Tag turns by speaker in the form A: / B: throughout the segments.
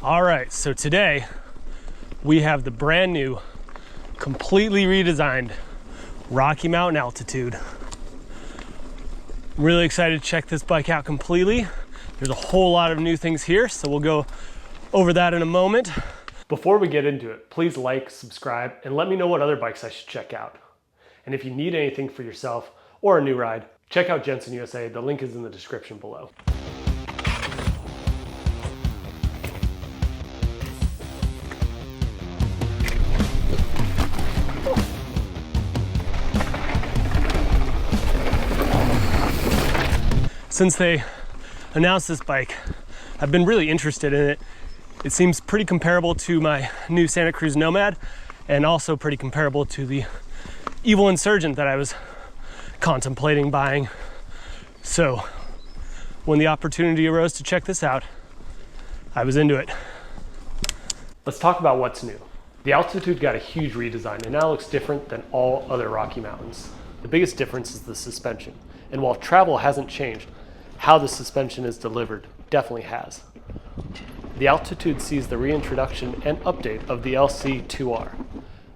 A: All right, so today we have the brand new, completely redesigned Rocky Mountain Altitude. I'm really excited to check this bike out completely. There's a whole lot of new things here, so we'll go over that in a moment. Before we get into it, please like, subscribe, and let me know what other bikes I should check out. And if you need anything for yourself or a new ride, check out Jensen USA. The link is in the description below. Since they announced this bike, I've been really interested in it. It seems pretty comparable to my new Santa Cruz Nomad and also pretty comparable to the Evil Insurgent that I was contemplating buying. So when the opportunity arose to check this out, I was into it. Let's talk about what's new. The Altitude got a huge redesign and now looks different than all other Rocky Mountains. The biggest difference is the suspension. And while travel hasn't changed, how the suspension is delivered definitely has. The Altitude sees the reintroduction and update of the LC2R.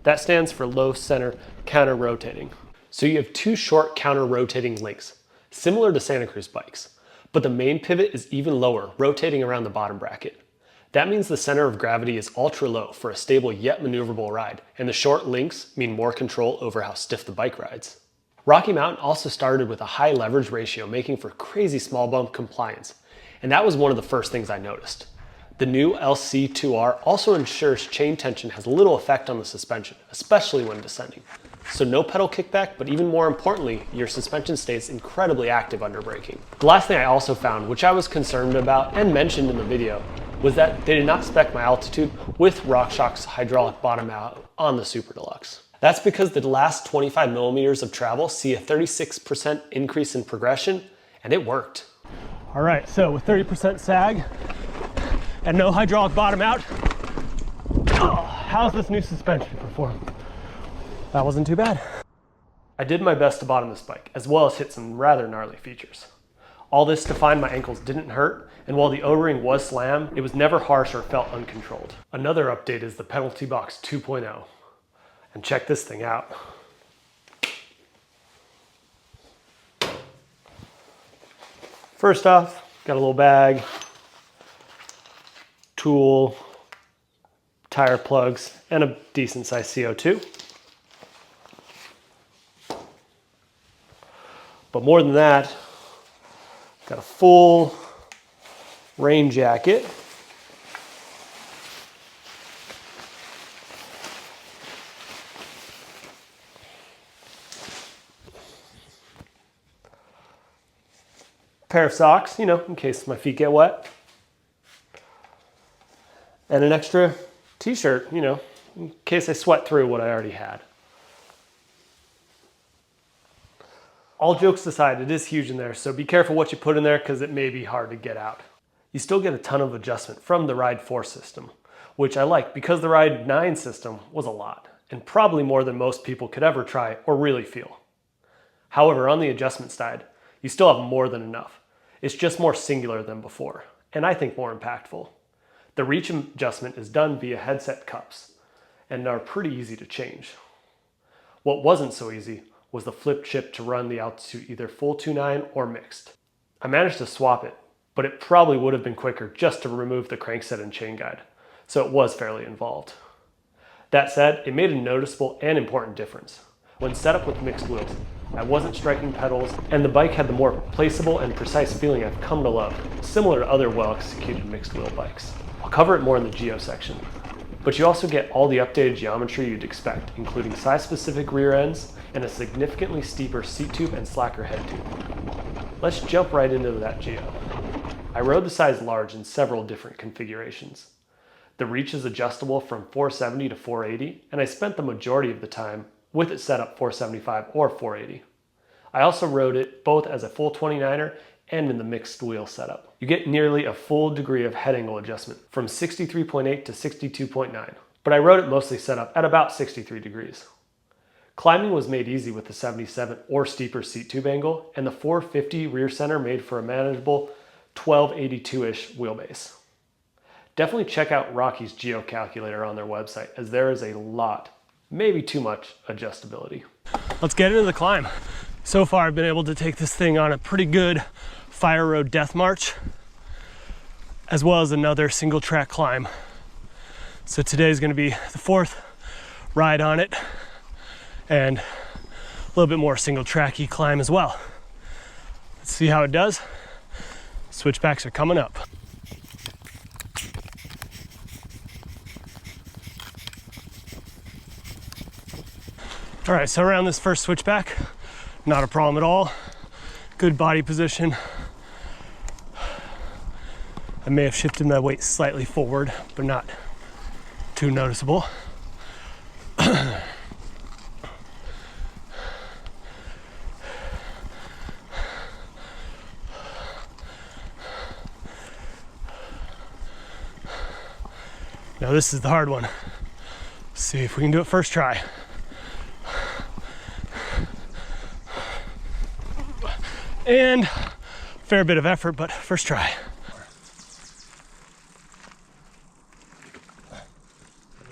A: That stands for low center counter rotating. So you have two short counter rotating links, similar to Santa Cruz bikes, but the main pivot is even lower, rotating around the bottom bracket. That means the center of gravity is ultra low for a stable yet maneuverable ride, and the short links mean more control over how stiff the bike rides. Rocky Mountain also started with a high leverage ratio, making for crazy small bump compliance, and that was one of the first things I noticed. The new LC2R also ensures chain tension has little effect on the suspension, especially when descending. So no pedal kickback, but even more importantly, your suspension stays incredibly active under braking. The last thing I also found, which I was concerned about and mentioned in the video, was that they did not spec my Altitude with RockShox's hydraulic bottom out on the Super Deluxe. That's because the last 25 millimeters of travel see a 36% increase in progression, and it worked. All right, so with 30% sag and no hydraulic bottom out, how's this new suspension perform? That wasn't too bad. I did my best to bottom this bike, as well as hit some rather gnarly features. All this to find my ankles didn't hurt, and while the O-ring was slammed, it was never harsh or felt uncontrolled. Another update is the Penalty Box 2.0. And check this thing out. First off, got a little bag, tool, tire plugs, and a decent sized CO2. But more than that, got a full rain jacket. Pair of socks, in case my feet get wet. And an extra t-shirt, in case I sweat through what I already had. All jokes aside, it is huge in there, so be careful what you put in there because it may be hard to get out. You still get a ton of adjustment from the Ride 4 system, which I like because the Ride 9 system was a lot, and probably more than most people could ever try or really feel. However, on the adjustment side, you still have more than enough. It's just more singular than before, and I think more impactful. The reach adjustment is done via headset cups, and are pretty easy to change. What wasn't so easy was the flip chip to run the Altitude either full 2.9 or mixed. I managed to swap it, but it probably would have been quicker just to remove the crankset and chain guide, so it was fairly involved. That said, it made a noticeable and important difference. When set up with mixed wheels, I wasn't striking pedals, and the bike had the more placeable and precise feeling I've come to love, similar to other well-executed mixed wheel bikes. I'll cover it more in the Geo section, but you also get all the updated geometry you'd expect, including size-specific rear ends and a significantly steeper seat tube and slacker head tube. Let's jump right into that Geo. I rode the size large in several different configurations. The reach is adjustable from 470 to 480, and I spent the majority of the time with it set up 475 or 480. I also rode it both as a full 29er and in the mixed wheel setup. You get nearly a full degree of head angle adjustment from 63.8 to 62.9, but I rode it mostly set up at about 63 degrees. Climbing was made easy with the 77 or steeper seat tube angle, and the 450 rear center made for a manageable 1282-ish wheelbase. definitely check out Rocky's geocalculator on their website, as there is a lot, maybe too much adjustability. Let's get into the climb. So far, I've been able to take this thing on a pretty good fire road death march, as well as another single track climb. So today's gonna be the fourth ride on it, and a little bit more single tracky climb as well. Let's see how it does. Switchbacks are coming up. All right, so around this first switchback, not a problem at all. Good body position. I may have shifted my weight slightly forward, but not too noticeable. Now this is the hard one. Let's see if we can do it first try. And fair bit of effort, but first try.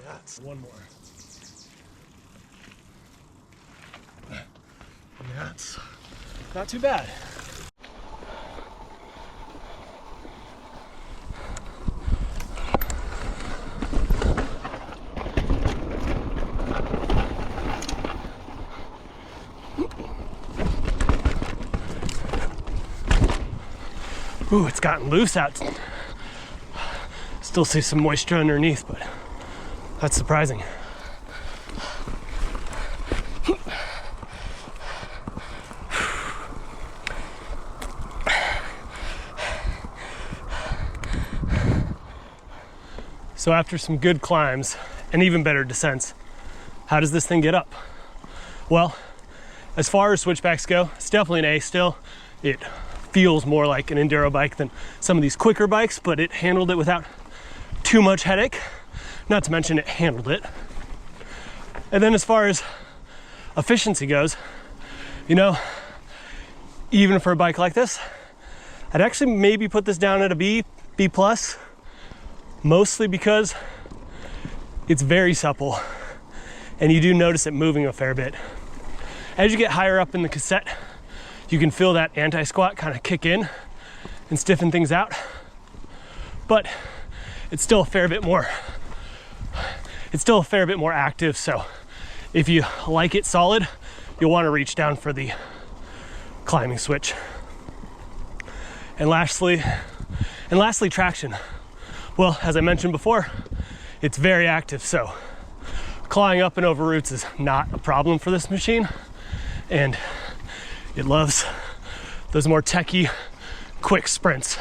A: That's one more. That's not too bad. Ooh, it's gotten loose out. Still see some moisture underneath, but that's surprising. So after some good climbs and even better descents, how does this thing get up? Well, as far as switchbacks go, it's definitely an A still. It feels more like an enduro bike than some of these quicker bikes, but it handled it without too much headache. Not to mention it handled it. And then as far as efficiency goes, you know, even for a bike like this, I'd actually maybe put this down at a B plus, mostly because it's very supple and you do notice it moving a fair bit. As you get higher up in the cassette, you can feel that anti-squat kind of kick in and stiffen things out, but it's still a fair bit more active. So if you like it solid, you'll want to reach down for the climbing switch. And lastly, traction. Well, as I mentioned before, it's very active, so clawing up and over roots is not a problem for this machine, and it loves those more techie, quick sprints.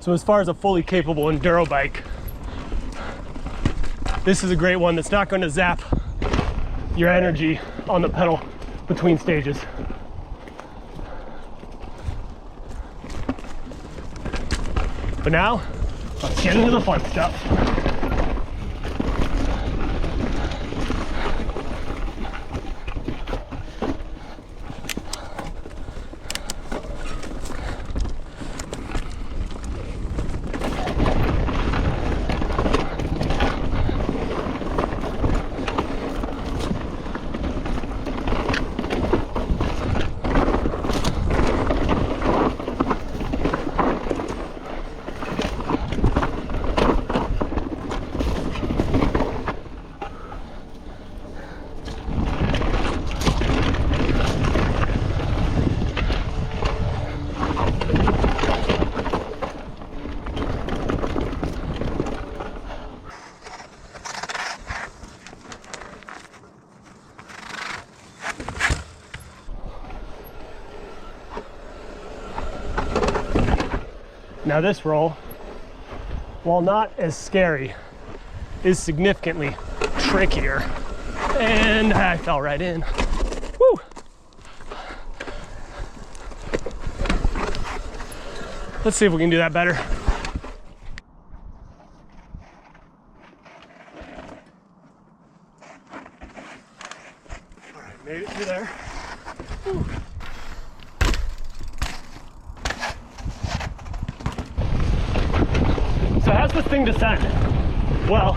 A: So as far as a fully capable enduro bike, this is a great one that's not going to zap your energy on the pedal between stages. But now, let's get into the fun stuff. Now this roll, while not as scary, is significantly trickier. And I fell right in. Woo! Let's see if we can do that better. All right, made it through there. Woo. So it has this thing descend? Well,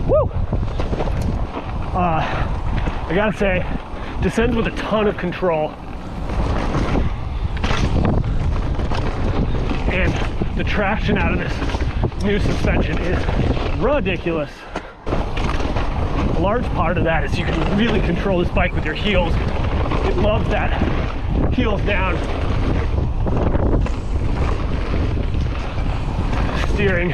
A: woo! I gotta say, descends with a ton of control. And the traction out of this new suspension is ridiculous. A large part of that is you can really control this bike with your heels. It loves that heels down steering.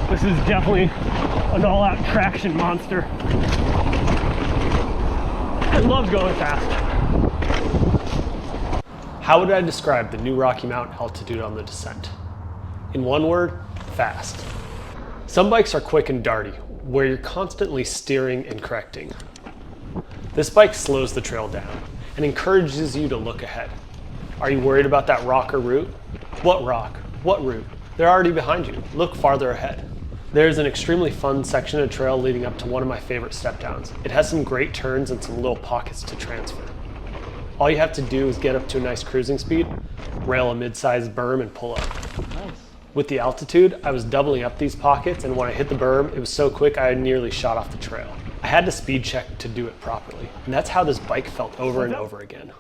A: This is definitely an all-out traction monster. It loves going fast. How would I describe the new Rocky Mountain altitude on the descent? In one word, fast. Some bikes are quick and darty, where you're constantly steering and correcting. This bike slows the trail down and encourages you to look ahead. Are you worried about that rock or root? What rock? What root? They're already behind you. Look farther ahead. There's an extremely fun section of trail leading up to one of my favorite step downs. It has some great turns and some little pockets to transfer. All you have to do is get up to a nice cruising speed, rail a mid-sized berm, and pull up. Nice. With the altitude, I was doubling up these pockets, and when I hit the berm, it was so quick I nearly shot off the trail. I had to speed check to do it properly, and that's how this bike felt over and over again.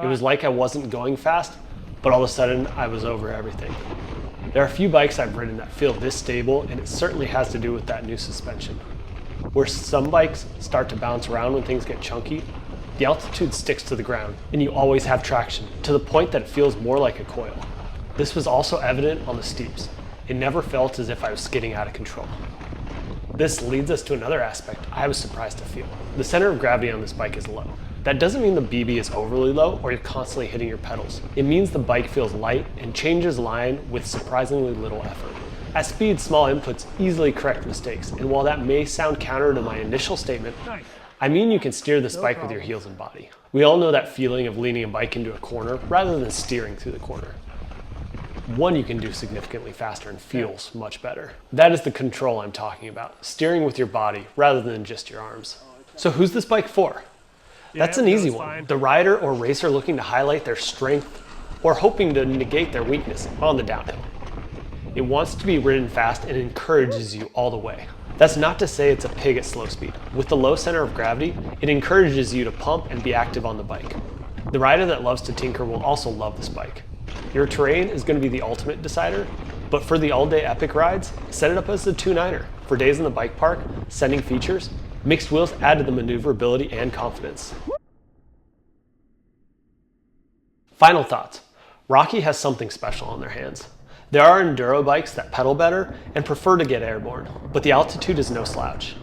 A: It was like I wasn't going fast, but all of a sudden I was over everything. There are a few bikes I've ridden that feel this stable, and it certainly has to do with that new suspension. Where some bikes start to bounce around when things get chunky, the altitude sticks to the ground, and you always have traction, to the point that it feels more like a coil. This was also evident on the steeps. It never felt as if I was skidding out of control. This leads us to another aspect I was surprised to feel. The center of gravity on this bike is low. That doesn't mean the BB is overly low or you're constantly hitting your pedals. It means the bike feels light and changes line with surprisingly little effort. At speed, small inputs easily correct mistakes, and while that may sound counter to my initial statement, I mean you can steer this bike with your heels and body. We all know that feeling of leaning a bike into a corner rather than steering through the corner. One you can do significantly faster and feels much better. That is the control I'm talking about, steering with your body rather than just your arms. So who's this bike for? That's an easy one. The rider or racer looking to highlight their strength or hoping to negate their weakness on the downhill. It wants to be ridden fast and encourages you all the way. That's not to say it's a pig at slow speed. With the low center of gravity, it encourages you to pump and be active on the bike. The rider that loves to tinker will also love this bike. Your terrain is going to be the ultimate decider, but for the all-day epic rides, set it up as a 2.9er. For days in the bike park, sending features, mixed wheels add to the maneuverability and confidence. Final thoughts. Rocky has something special on their hands. There are enduro bikes that pedal better and prefer to get airborne, but the altitude is no slouch.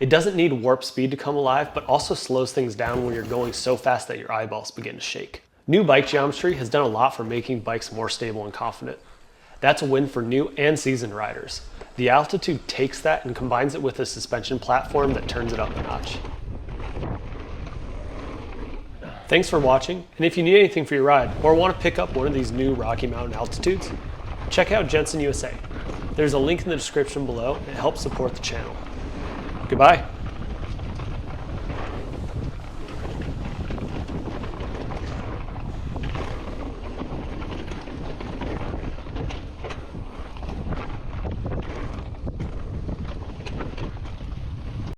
A: It doesn't need warp speed to come alive, but also slows things down when you're going so fast that your eyeballs begin to shake. New bike geometry has done a lot for making bikes more stable and confident. That's a win for new and seasoned riders. The altitude takes that and combines it with a suspension platform that turns it up a notch. Thanks for watching, and if you need anything for your ride or want to pick up one of these new Rocky Mountain altitudes, check out Jensen USA. There's a link in the description below. It helps support the channel. Goodbye.